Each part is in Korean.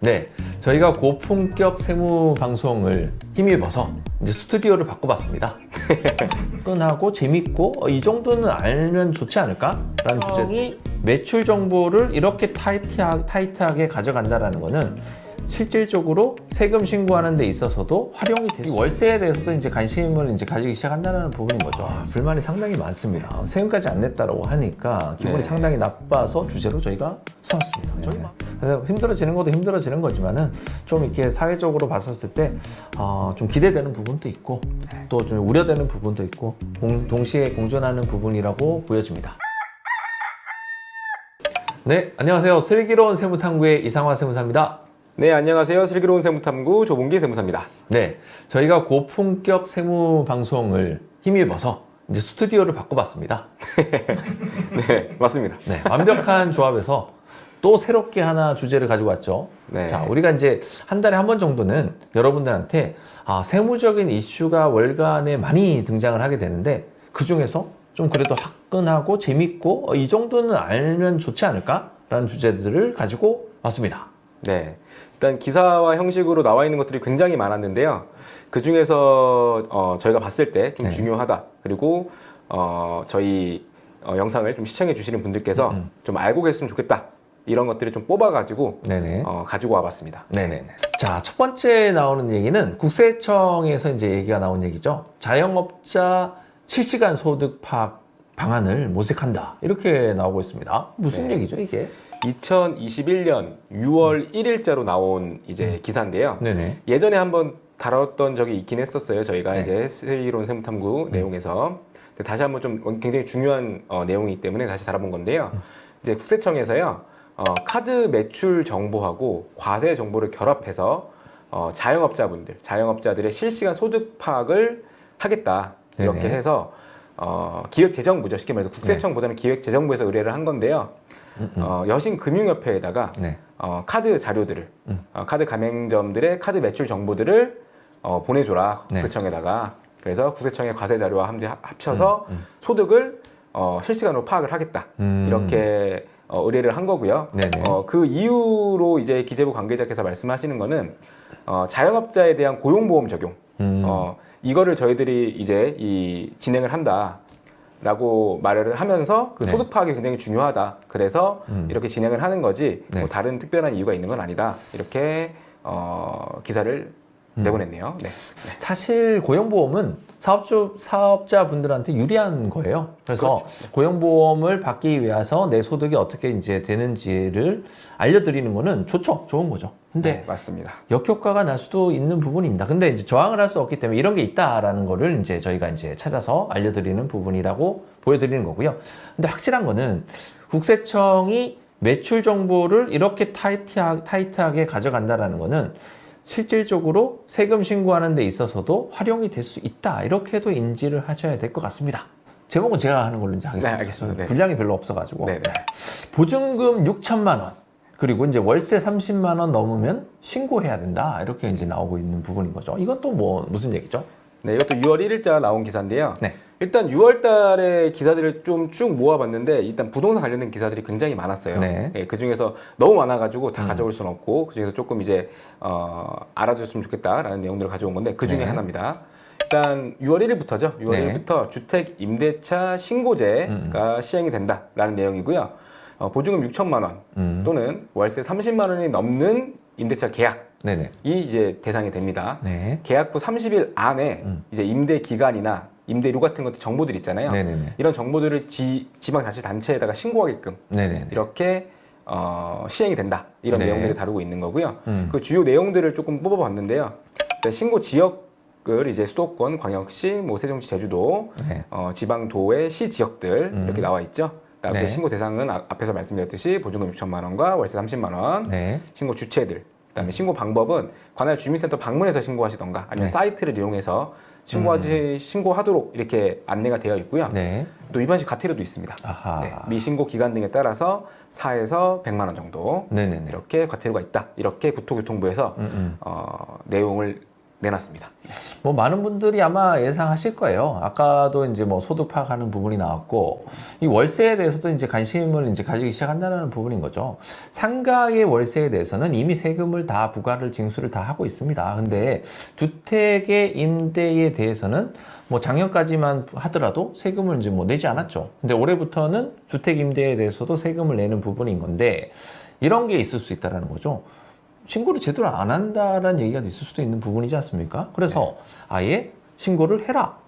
네, 저희가 고품격 세무 방송을 힘입어서 이제 스튜디오를 바꿔봤습니다. 끈하고 재밌고 이 정도는 알면 좋지 않을까라는 주제이 매출 정보를 이렇게 타이트하게 가져간다라는 거는 실질적으로 세금 신고하는 데 있어서도 활용이 돼서 월세에 대해서도 이제 관심을 이제 가지기 시작한다는 부분인 거죠. 불만이 상당히 많습니다. 세금까지 안 냈다라고 하니까 기분이 상당히 나빠서 주제로 저희가 삼았습니다. 그래서 힘들어지는 것도 힘들어지는 거지만은 좀 이렇게 사회적으로 봤었을 때 좀 기대되는 부분도 있고 또 좀 우려되는 부분도 있고 동시에 공존하는 부분이라고 보여집니다. 네, 안녕하세요. 슬기로운 세무탐구의 이상화 세무사입니다. 네, 안녕하세요. 슬기로운 세무탐구 조봉기 세무사입니다. 네, 저희가 고품격 세무 방송을 힘입어서 이제 스튜디오를 바꿔봤습니다. 네, 맞습니다. 네, 완벽한 조합에서 또 새롭게 하나 주제를 가지고 왔죠. 네. 자, 우리가 이제 한 달에 한 번 정도는 여러분들한테 세무적인 이슈가 월간에 많이 등장을 하게 되는데 그 중에서 좀 그래도 화끈하고 재밌고 이 정도는 알면 좋지 않을까라는 주제들을 가지고 왔습니다. 네, 일단 기사와 형식으로 나와 있는 것들이 굉장히 많았는데요. 그 중에서 저희가 봤을 때 좀 중요하다. 그리고 저희 영상을 좀 시청해 주시는 분들께서 좀 알고 계셨으면 좋겠다. 이런 것들을 좀 뽑아가지고 가지고 와봤습니다. 네네. 자, 첫 번째 나오는 얘기는 국세청에서 이제 얘기가 나온 얘기죠. 자영업자 실시간 소득 파악 방안을 모색한다. 이렇게 나오고 있습니다. 무슨 얘기죠, 이게? 2021년 6월 1일자로 나온 이제 기사인데요. 네네. 예전에 한번 다뤘던 적이 있긴 했었어요. 저희가 이제 슬기로운 세무탐구 내용에서. 근데 다시 한번 좀 굉장히 중요한 내용이기 때문에 다시 다뤄본 건데요. 이제 국세청에서요. 카드 매출 정보하고 과세 정보를 결합해서 자영업자들의 실시간 소득 파악을 하겠다. 이렇게 해서 기획재정부죠. 쉽게 말해서 국세청보다는 기획재정부에서 의뢰를 한 건데요. 여신금융협회에다가 카드 자료들을 카드 가맹점들의 카드 매출 정보들을 보내줘라. 국세청에다가. 그래서 국세청의 과세 자료와 함께 합쳐서 소득을 실시간으로 파악을 하겠다. 이렇게 의뢰를 한 거고요. 그 이후로 이제 기재부 관계자께서 말씀하시는 거는 자영업자에 대한 고용보험 적용 이거를 저희들이 이제 진행을 한다라고 말을 하면서 그 소득 파악이 굉장히 중요하다. 그래서 이렇게 진행을 하는 거지 뭐 다른 특별한 이유가 있는 건 아니다. 이렇게 기사를 내보냈네요. 네. 사실 고용보험은 사업자분들한테 유리한 거예요. 그래서 그렇죠. 고용보험을 받기 위해서 내 소득이 어떻게 이제 되는지를 알려드리는 거는 좋죠. 좋은 거죠. 근데 네, 맞습니다. 역효과가 날 수도 있는 부분입니다. 근데 이제 저항을 할 수 없기 때문에 이런 게 있다라는 거를 이제 저희가 이제 찾아서 알려드리는 부분이라고 보여드리는 거고요. 근데 확실한 거는 국세청이 매출 정보를 이렇게 타이트하게 가져간다라는 거는 실질적으로 세금 신고하는 데 있어서도 활용이 될 수 있다. 이렇게도 인지를 하셔야 될 것 같습니다. 제목은 제가 하는 걸로 이제 하겠습니다. 네, 알겠습니다. 네. 분량이 별로 없어가지고. 네. 보증금 6천만 원. 그리고 이제 월세 30만 원 넘으면 신고해야 된다. 이렇게 이제 나오고 있는 부분인 거죠. 이건 또 뭐 무슨 얘기죠? 네, 이것도 6월 1일자 나온 기사인데요. 네. 일단 6월 달에 기사들을 좀 쭉 모아봤는데 일단 부동산 관련된 기사들이 굉장히 많았어요. 네. 그 중에서 너무 많아가지고 다 가져올 수는 없고 그 중에서 조금 이제 알아줬으면 좋겠다라는 내용들을 가져온 건데 그 중에 하나입니다. 일단 6월 1일부터죠. 6월 1일부터 주택 임대차 신고제가 시행이 된다라는 내용이고요. 보증금 6천만 원 또는 월세 30만 원이 넘는 임대차 계약. 이 이제 대상이 됩니다. 계약 후 30일 안에 이제 임대 기간이나 임대료 같은 것들 정보들 있잖아요. 이런 정보들을 지방자치단체에다가 신고하게끔 이렇게 시행이 된다. 이런 내용들을 다루고 있는 거고요. 그 주요 내용들을 조금 뽑아봤는데요. 신고 지역을 이제 수도권, 광역시, 뭐 세종시, 제주도, 지방도의 시 지역들 이렇게 나와 있죠. 그다음에 신고 대상은 앞에서 말씀드렸듯이 보증금 6천만 원과 월세 30만 원, 신고 주체들. 그다음에 신고 방법은 관할 주민센터 방문해서 신고하시던가 아니면 사이트를 이용해서 신고하도록 이렇게 안내가 되어 있고요. 또 위반시 과태료도 있습니다. 미신고 기간 등에 따라서 4에서 100만 원 정도 이렇게 과태료가 있다. 이렇게 국토교통부에서 내용을 내놨습니다. 뭐 많은 분들이 아마 예상하실 거예요. 아까도 이제 뭐 소득 파악하는 부분이 나왔고, 이 월세에 대해서도 이제 관심을 이제 가지기 시작한다는 부분인 거죠. 상가의 월세에 대해서는 이미 세금을 다 부과를 징수를 다 하고 있습니다. 근데 주택의 임대에 대해서는 뭐 작년까지만 하더라도 세금을 이제 뭐 내지 않았죠. 근데 올해부터는 주택 임대에 대해서도 세금을 내는 부분인 건데, 이런 게 있을 수 있다라는 거죠. 신고를 제대로 안 한다라는 얘기가 있을 수도 있는 부분이지 않습니까? 그래서 아예 신고를 해라.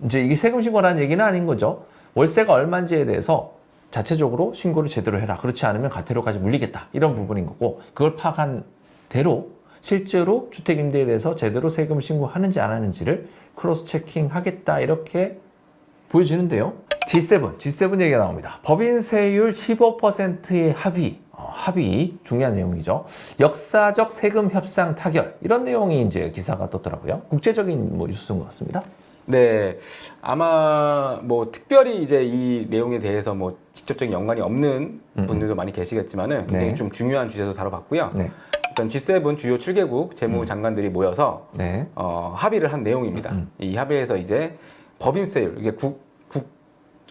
이제 이게 세금 신고라는 얘기는 아닌 거죠. 월세가 얼마인지에 대해서 자체적으로 신고를 제대로 해라. 그렇지 않으면 과태료까지 물리겠다. 이런 부분인 거고, 그걸 파악한 대로 실제로 주택 임대에 대해서 제대로 세금을 신고하는지 안 하는지를 크로스 체킹 하겠다. 이렇게 보여지는데요. G7 얘기가 나옵니다. 법인세율 15%의 합의 중요한 내용이죠. 역사적 세금 협상 타결, 이런 내용이 이제 기사가 떴더라고요. 국제적인 뭐 뉴스인 것 같습니다. 네, 아마 뭐 특별히 이제 이 내용에 대해서 뭐 직접적인 연관이 없는 분들도 많이 계시겠지만은 굉장히 네. 좀 중요한 주제도 다뤄봤고요. 네. 일단 G7 주요 7개국 재무장관들이 모여서 네. 합의를 한 내용입니다. 이 합의에서 이제 법인세율, 이게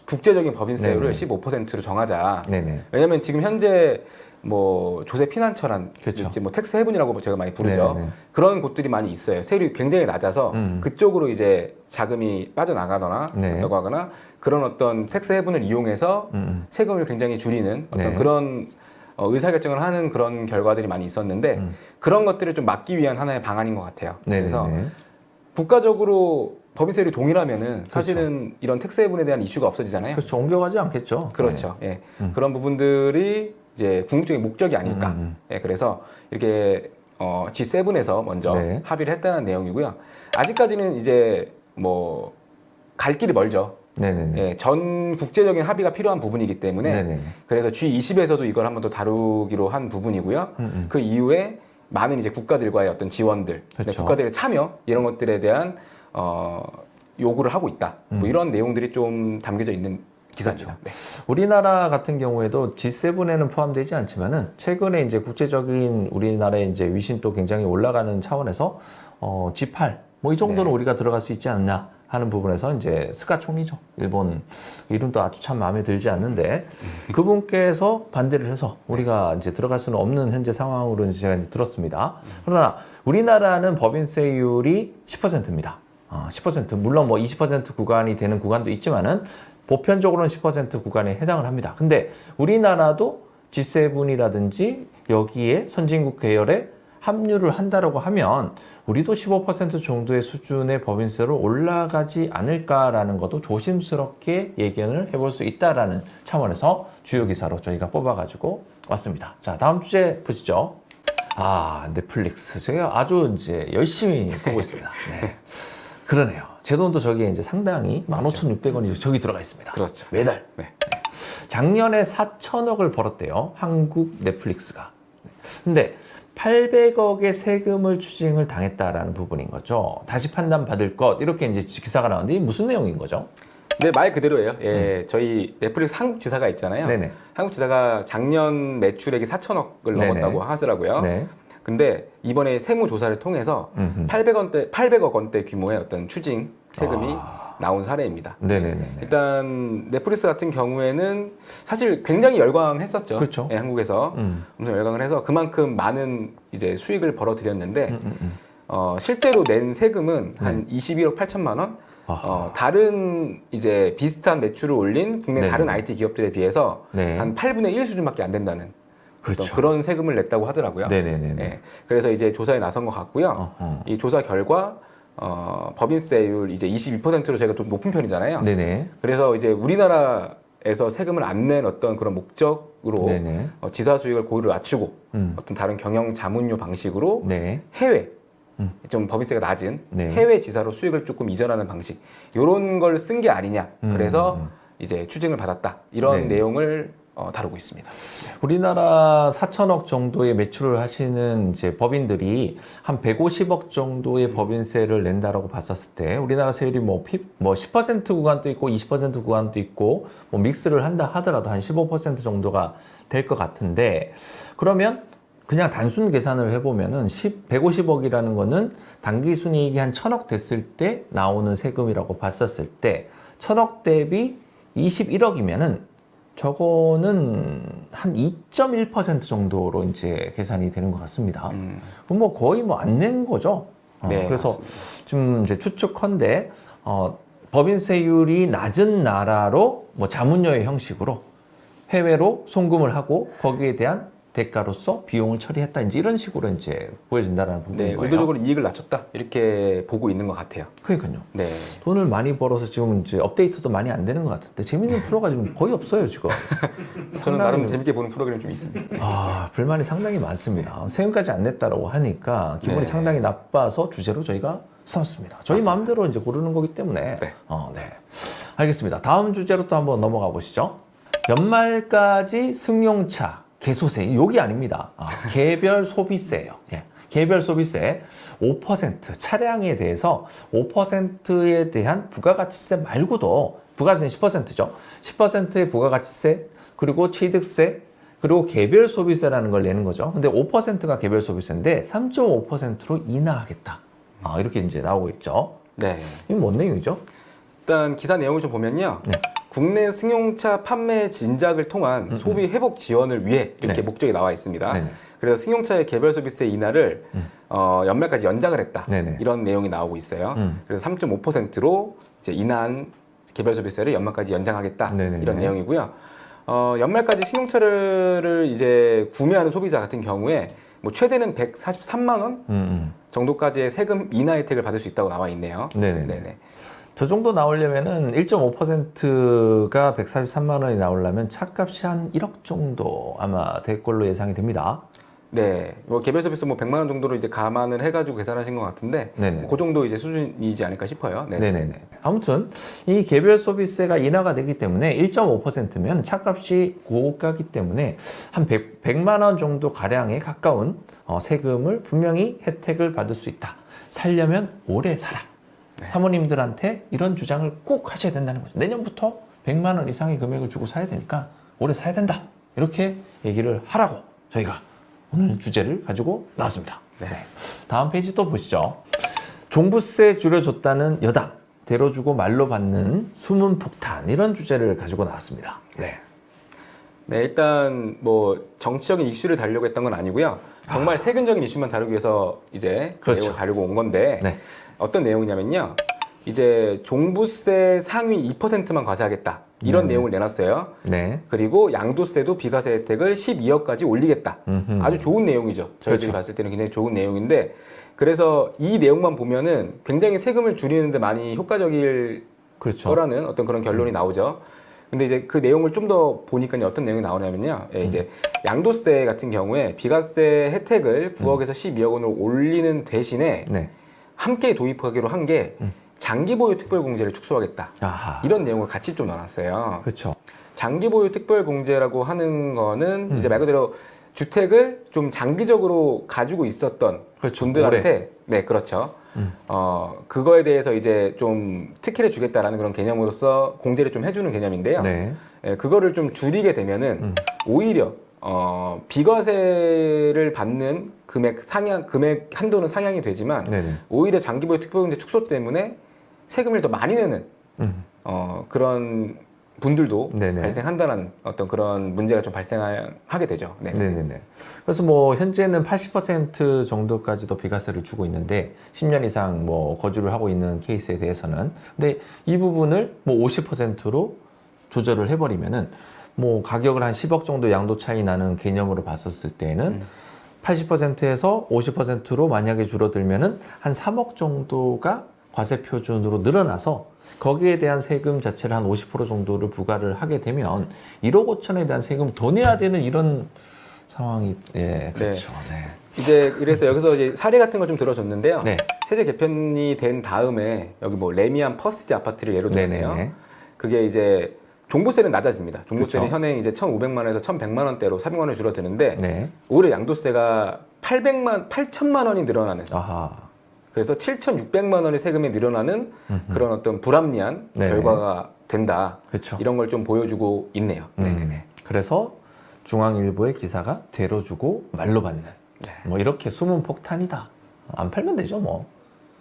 국제적인 법인세율을 네네. 15%로 정하자. 네네. 왜냐하면 지금 현재 뭐 조세 피난처란 그렇죠. 뭐 텍스 헤븐이라고 제가 많이 부르죠. 네네. 그런 곳들이 많이 있어요. 세율이 굉장히 낮아서 그쪽으로 이제 자금이 빠져나가거나 네. 한다고 하거나 그런 어떤 텍스 헤븐을 이용해서 세금을 굉장히 줄이는 어떤 네. 그런 의사결정을 하는 그런 결과들이 많이 있었는데 그런 것들을 좀 막기 위한 하나의 방안인 것 같아요. 그래서 네네네. 국가적으로 법인세율이 동일하면은 사실은 이런 텍스 헤븐에 대한 이슈가 없어지잖아요. 그렇죠. 옮겨가지 않겠죠. 그렇죠. 예. 그런 부분들이 이제 궁극적인 목적이 아닐까. 예, 그래서 이렇게 G7에서 먼저 네. 합의를 했다는 내용이고요. 아직까지는 이제 뭐 갈 길이 멀죠. 네네네. 예, 전 국제적인 합의가 필요한 부분이기 때문에 네네네. 그래서 G20에서도 이걸 한번 더 다루기로 한 부분이고요. 그 이후에 많은 이제 국가들과의 어떤 지원들, 그렇죠. 국가들의 참여 이런 것들에 대한 요구를 하고 있다. 뭐 이런 내용들이 좀 담겨져 있는 기사입니다. 네. 우리나라 같은 경우에도 G7에는 포함되지 않지만은 최근에 이제 국제적인 우리나라의 이제 위신도 굉장히 올라가는 차원에서 G8 뭐 이 정도는 네. 우리가 들어갈 수 있지 않나 하는 부분에서 이제 스가 총리죠. 일본 이름도 아주 참 마음에 들지 않는데 그분께서 반대를 해서 우리가 이제 들어갈 수는 없는 현재 상황으로 제가 이제 들었습니다. 그러나 우리나라는 법인세율이 10%입니다. 10% 물론 뭐 20% 구간이 되는 구간도 있지만은 보편적으로는 10% 구간에 해당을 합니다. 근데 우리나라도 G7이라든지 여기에 선진국 계열에 합류를 한다라고 하면 우리도 15% 정도의 수준의 법인세로 올라가지 않을까라는 것도 조심스럽게 예견을 해볼 수 있다라는 차원에서 주요 기사로 저희가 뽑아가지고 왔습니다. 자, 다음 주제 보시죠. 넷플릭스. 제가 아주 이제 열심히 보고 있습니다. 네. 그러네요. 제 돈도 저기에 이제 상당히 15,600원이 저기 들어가 있습니다. 그렇죠. 매달. 네. 작년에 4천억을 벌었대요. 한국 넷플릭스가. 근데 800억의 세금을 추징을 당했다라는 부분인 거죠. 다시 판단받을 것 이렇게 이제 기사가 나왔는데 이게 무슨 내용인 거죠? 네, 말 그대로예요. 예, 저희 넷플릭스 한국 지사가 있잖아요. 네네. 한국 지사가 작년 매출액이 4천억을 네네. 넘었다고 하더라고요. 네. 근데 이번에 세무조사를 통해서 800억 원대 규모의 어떤 추징 세금이 나온 사례입니다. 네네네. 일단 넷플릭스 같은 경우에는 사실 굉장히 열광했었죠. 그렇죠. 예, 한국에서 엄청 열광을 해서 그만큼 많은 이제 수익을 벌어들였는데 실제로 낸 세금은 한 21억 8천만 원. 다른 이제 비슷한 매출을 올린 국내 네네. 다른 IT 기업들에 비해서 네. 한 8분의 1 수준밖에 안 된다는 그렇죠. 그런 세금을 냈다고 하더라고요. 네네네. 예, 그래서 이제 조사에 나선 것 같고요. 이 조사 결과 법인세율 이제 22%로 저희가 좀 높은 편이잖아요. 네네. 그래서 이제 우리나라에서 세금을 안 낸 어떤 그런 목적으로 네네. 지사 수익을 고의로 낮추고 어떤 다른 경영 자문료 방식으로 네. 해외 좀 법인세가 낮은 네. 해외 지사로 수익을 조금 이전하는 방식 이런 걸 쓴 게 아니냐. 그래서 이제 추징을 받았다 이런 네. 내용을 다루고 있습니다. 우리나라 4천억 정도의 매출을 하시는 이제 법인들이 한 150억 정도의 법인세를 낸다라고 봤었을 때 우리나라 세율이 뭐 10% 구간도 있고 20% 구간도 있고 뭐 믹스를 한다 하더라도 한 15% 정도가 될 것 같은데 그러면 그냥 단순 계산을 해보면은 150억이라는 거는 당기순이익이 한 1000억 됐을 때 나오는 세금이라고 봤었을 때 1000억 대비 21억이면은 저거는 한 2.1% 정도로 이제 계산이 되는 것 같습니다. 그럼 뭐 거의 뭐 안 낸 거죠. 네, 그래서 맞습니다. 좀 이제 추측컨대 법인세율이 낮은 나라로 뭐 자문여의 형식으로 해외로 송금을 하고 거기에 대한 대가로서 비용을 처리했다. 이제 이런 식으로 이제 보여진다는 부분인 네, 거예요. 의도적으로 이익을 낮췄다 이렇게 보고 있는 것 같아요. 그러니까요. 네. 돈을 많이 벌어서 지금 이제 업데이트도 많이 안 되는 것 같은데 재밌는 프로가 지금 거의 없어요 지금. 저는 나름 상당히 재밌게 보는 프로그램이 좀 있습니다. 불만이 상당히 많습니다. 세금까지 안 냈다라고 하니까 기분이 네. 상당히 나빠서 주제로 저희가 삼았습니다. 저희 맞습니다. 마음대로 이제 고르는 거기 때문에. 네. 네. 알겠습니다. 다음 주제로 또 한번 넘어가 보시죠. 연말까지 승용차 개소세, 여기 아닙니다. 개별 소비세예요. 예. 개별 소비세 5% 차량에 대해서 5%에 대한 부가가치세 말고도 부가가치는 10%죠. 10%의 부가가치세 그리고 취득세 그리고 개별 소비세라는 걸 내는 거죠. 근데 5%가 개별 소비세인데 3.5%로 인하하겠다. 이렇게 이제 나오고 있죠. 네. 이게 뭔 내용이죠? 일단 기사 내용을 좀 보면요. 네. 국내 승용차 판매 진작을 통한 소비 회복 지원을 위해 이렇게 네. 목적이 나와 있습니다. 네네. 그래서 승용차의 개별 소비세 인하를 연말까지 연장을 했다. 네네. 이런 내용이 나오고 있어요. 그래서 3.5%로 이제 인한 개별 소비세를 연말까지 연장하겠다. 네네네. 이런 내용이고요. 연말까지 승용차를 이제 구매하는 소비자 같은 경우에 뭐 최대는 143만 원 정도까지의 세금 인하 혜택을 받을 수 있다고 나와 있네요. 네네네. 저 정도 나오려면은 1.5%가 143만 원이 나오려면 차값이 한 1억 정도 아마 될 걸로 예상이 됩니다. 네, 뭐 개별 서비스 뭐 100만 원 정도로 이제 감안을 해가지고 계산하신 것 같은데, 네네. 그 정도 이제 수준이지 않을까 싶어요. 네. 네네네. 아무튼 이 개별 소비세가 인하가 되기 때문에 1.5%면 차값이 고가기 때문에 한 100만 원 정도 가량에 가까운 세금을 분명히 혜택을 받을 수 있다. 살려면 오래 살아. 사모님들한테 이런 주장을 꼭 하셔야 된다는 거죠. 내년부터 100만 원 이상의 금액을 주고 사야 되니까 오래 사야 된다. 이렇게 얘기를 하라고 저희가 오늘 주제를 가지고 나왔습니다. 네. 다음 페이지 또 보시죠. 종부세 줄여줬다는 여당, 대로 주고 말로 받는 숨은 폭탄, 이런 주제를 가지고 나왔습니다. 네. 네, 일단 뭐 정치적인 이슈를 다루려고 했던 건 아니고요. 정말 세금적인 이슈만 다루기 위해서 이제 그렇죠. 내용을 다루고 온 건데, 네. 어떤 내용이냐면요. 이제 종부세 상위 2%만 과세하겠다. 이런 내용을 내놨어요. 네. 그리고 양도세도 비과세 혜택을 12억까지 올리겠다. 아주 좋은 내용이죠. 저희들이 그렇죠. 봤을 때는 굉장히 좋은 내용인데, 그래서 이 내용만 보면은 굉장히 세금을 줄이는데 많이 효과적일 그렇죠. 거라는 어떤 그런 결론이 나오죠. 근데 이제 그 내용을 좀 더 보니까 어떤 내용이 나오냐면요. 예, 이제 양도세 같은 경우에 비과세 혜택을 9억에서 12억 원으로 올리는 대신에 네. 함께 도입하기로 한 게 장기 보유 특별 공제를 축소하겠다. 아하. 이런 내용을 같이 좀 넣어놨어요. 그렇죠. 장기 보유 특별 공제라고 하는 거는 이제 말 그대로 주택을 좀 장기적으로 가지고 있었던 그렇죠. 분들한테 네, 그렇죠. 그거에 대해서 이제 좀 특혜를 주겠다라는 그런 개념으로서 공제를 좀 해주는 개념인데요. 네. 예, 그거를 좀 줄이게 되면은 오히려 비과세를 받는 금액 한도는 상향이 되지만 네네. 오히려 장기보유 특별공제 축소 때문에 세금을 더 많이 내는 그런 분들도 네네. 발생한다는 어떤 그런 문제가 좀 발생하게 되죠. 네. 네네네. 그래서 뭐 현재는 80% 정도까지도 비과세를 주고 있는데 10년 이상 뭐 거주를 하고 있는 케이스에 대해서는, 근데 이 부분을 뭐 50%로 조절을 해버리면은 뭐 가격을 한 10억 정도 양도 차이 나는 개념으로 봤었을 때는 80%에서 50%로 만약에 줄어들면은 한 3억 정도가 과세 표준으로 늘어나서 거기에 대한 세금 자체를 한 50% 정도를 부과를 하게 되면 1억 5천에 대한 세금을 더 내야 되는 이런 상황이, 예, 그렇죠. 네. 이제 그래서 여기서 이제 사례 같은 걸 좀 들어줬는데요. 네. 세제 개편이 된 다음에 여기 뭐 레미안 퍼스트 아파트를 예로 들었네요. 네네네. 그게 이제 종부세는 낮아집니다. 종부세는 그렇죠. 현행 이제 1,500만 원에서 1,100만 원대로 400만 원이 줄어드는데 네. 올해 양도세가 8천만 원이 늘어나는, 아하. 그래서 7,600만 원의 세금이 늘어나는 그런 어떤 불합리한 네네. 결과가 된다. 그렇죠. 이런 걸 좀 보여주고 있네요. 네네네. 그래서 중앙일보의 기사가 대로 주고 말로 받는 뭐 이렇게 숨은 폭탄이다. 안 팔면 되죠, 뭐.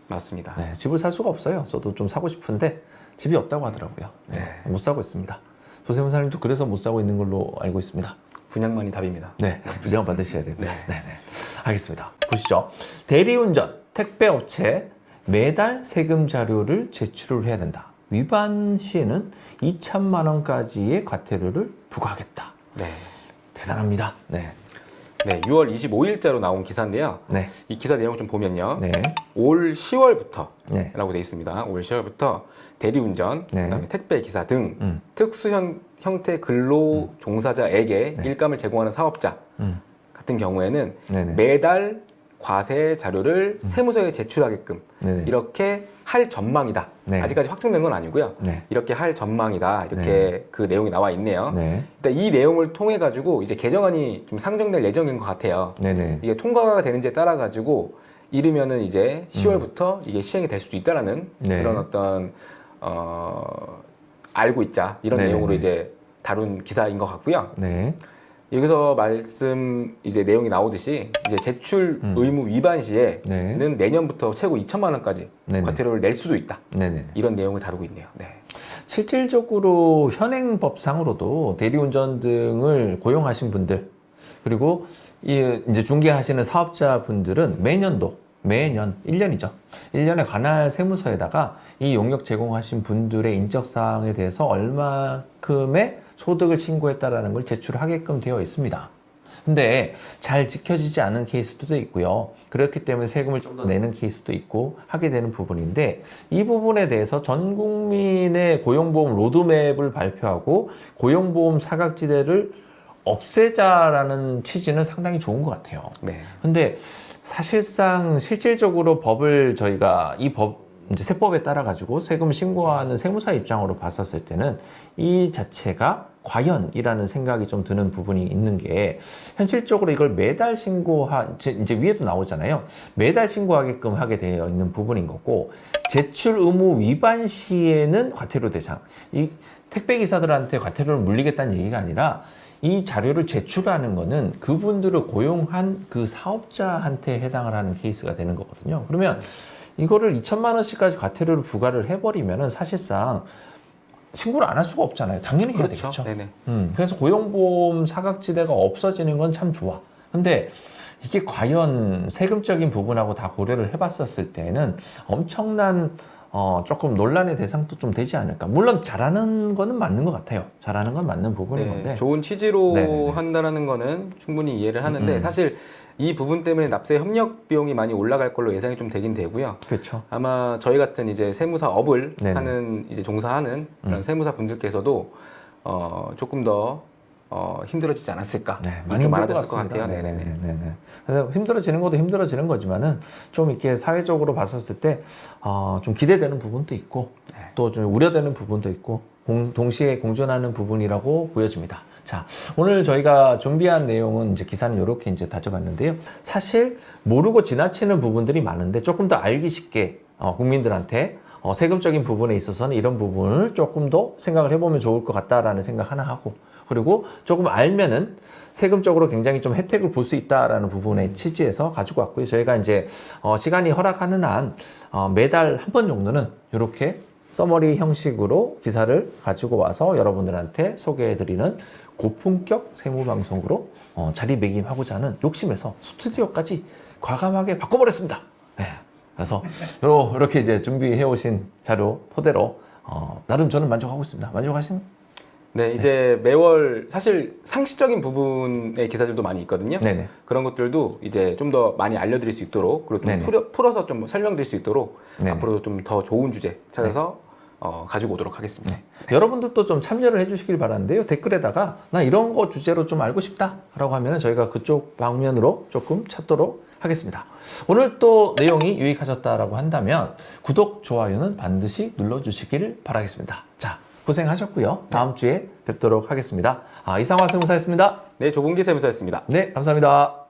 맞습니다. 네, 집을 살 수가 없어요. 저도 좀 사고 싶은데 집이 없다고 하더라고요. 네, 못 사고 있습니다. 조세훈사님도 그래서 못 사고 있는 걸로 알고 있습니다. 분양만이 답입니다. 네, 분양 받으셔야 됩니다. 네, 네. 알겠습니다. 보시죠. 대리운전, 택배업체 매달 세금 자료를 제출을 해야 된다. 위반 시에는 2천만 원까지의 과태료를 부과하겠다. 네. 대단합니다. 네. 네, 6월 25일자로 나온 기사인데요. 네. 이 기사 내용 좀 보면요. 네. 올 10월부터 네. 라고 되어 있습니다. 올 10월부터 대리운전, 네. 그다음에 택배 기사 등 특수 형태 근로 종사자에게 네. 일감을 제공하는 사업자 같은 경우에는 네네. 매달 과세 자료를 세무서에 제출하게끔 네네. 이렇게 할 전망이다. 네. 아직까지 확정된 건 아니고요. 네. 이렇게 할 전망이다. 이렇게 네. 그 내용이 나와 있네요. 네. 일단 이 내용을 통해 가지고 이제 개정안이 좀 상정될 예정인 것 같아요. 네네. 이게 통과가 되는지에 따라 가지고 이르면은 이제 10월부터 이게 시행이 될 수도 있다라는 네. 그런 어떤 알고 있자 이런 네네네. 내용으로 이제 다룬 기사인 것 같고요. 네. 여기서 말씀 이제 내용이 나오듯이 이제 제출 의무 위반 시에는 네. 내년부터 최고 2천만 원까지 네네. 과태료를 낼 수도 있다. 네네. 이런 내용을 다루고 있네요. 네. 실질적으로 현행법상으로도 대리운전 등을 고용하신 분들 그리고 이제 중개하시는 사업자분들은 매년 1년이죠. 1년에 관할 세무서에다가 이 용역 제공하신 분들의 인적사항에 대해서 얼마큼의 소득을 신고했다라는 걸 제출하게끔 되어 있습니다. 근데 잘 지켜지지 않은 케이스도 있고요. 그렇기 때문에 세금을 좀 더 내는 케이스도 있고 하게 되는 부분인데 이 부분에 대해서 전 국민의 고용보험 로드맵을 발표하고 고용보험 사각지대를 없애자라는 취지는 상당히 좋은 것 같아요. 네. 근데 사실상 실질적으로 법을 저희가 이제 세법에 따라 가지고 세금 신고하는 세무사 입장으로 봤었을 때는 이 자체가 과연이라는 생각이 좀 드는 부분이 있는 게 현실적으로 이걸 매달 이제 위에도 나오잖아요. 매달 신고하게끔 하게 되어 있는 부분인 거고 제출 의무 위반 시에는 과태료 대상. 이 택배 기사들한테 과태료를 물리겠다는 얘기가 아니라 이 자료를 제출하는 거는 그분들을 고용한 그 사업자한테 해당을 하는 케이스가 되는 거거든요. 그러면 이거를 2천만 원씩까지 과태료를 부과를 해버리면은 사실상 신고를 안 할 수가 없잖아요. 당연히 해야 그렇죠. 되겠죠. 네네. 그래서 고용보험 사각지대가 없어지는 건 참 좋아. 근데 이게 과연 세금적인 부분하고 다 고려를 해봤었을 때는 엄청난 조금 논란의 대상도 좀 되지 않을까. 물론 잘하는 거는 맞는 것 같아요. 잘하는 건 맞는 부분인 네, 건데. 좋은 취지로 네네네. 한다라는 거는 충분히 이해를 하는데 사실 이 부분 때문에 납세 협력 비용이 많이 올라갈 걸로 예상이 좀 되긴 되고요. 그렇죠. 아마 저희 같은 이제 세무사업을 네네. 하는 이제 종사하는 그런 세무사 분들께서도 조금 더 힘들어지지 않았을까? 네, 좀 많이 힘들 많아졌을 것 같아요. 네네네. 그래서 힘들어지는 것도 힘들어지는 거지만은 좀 이렇게 사회적으로 봤었을 때 좀 기대되는 부분도 있고 또 좀 우려되는 부분도 있고 동시에 공존하는 부분이라고 보여집니다. 자, 오늘 저희가 준비한 내용은 이제 기사는 이렇게 이제 다져봤는데요. 사실 모르고 지나치는 부분들이 많은데 조금 더 알기 쉽게 국민들한테 세금적인 부분에 있어서는 이런 부분을 조금 더 생각을 해보면 좋을 것 같다라는 생각 하나 하고 그리고 조금 알면은 세금적으로 굉장히 좀 혜택을 볼 수 있다라는 부분의 취지에서 가지고 왔고요. 저희가 이제 시간이 허락하는 한 매달 한 번 정도는 이렇게 서머리 형식으로 기사를 가지고 와서 여러분들한테 소개해드리는 고품격 세무방송으로 자리매김하고자 하는 욕심에서 스튜디오까지 과감하게 바꿔버렸습니다. 네. 그래서 이렇게 이제 준비해 오신 자료 토대로 나름 저는 만족하고 있습니다. 만족하시는? 네, 이제 매월 사실 상식적인 부분의 기사들도 많이 있거든요. 네네. 그런 것들도 이제 좀 더 많이 알려드릴 수 있도록 그리고 좀 네네. 풀어서 좀 설명드릴 수 있도록 네네. 앞으로도 좀 더 좋은 주제 찾아서 가지고 오도록 하겠습니다. 여러분들도 좀 참여를 해주시길 바라는데요. 댓글에다가 나 이런 거 주제로 좀 알고 싶다 라고 하면 저희가 그쪽 방면으로 조금 찾도록 하겠습니다. 오늘 또 내용이 유익하셨다라고 한다면 구독, 좋아요는 반드시 눌러주시길 바라겠습니다. 자, 고생하셨고요. 다음 주에 뵙도록 하겠습니다. 이상화 세무사였습니다. 네, 조봉기 세무사였습니다. 네, 감사합니다.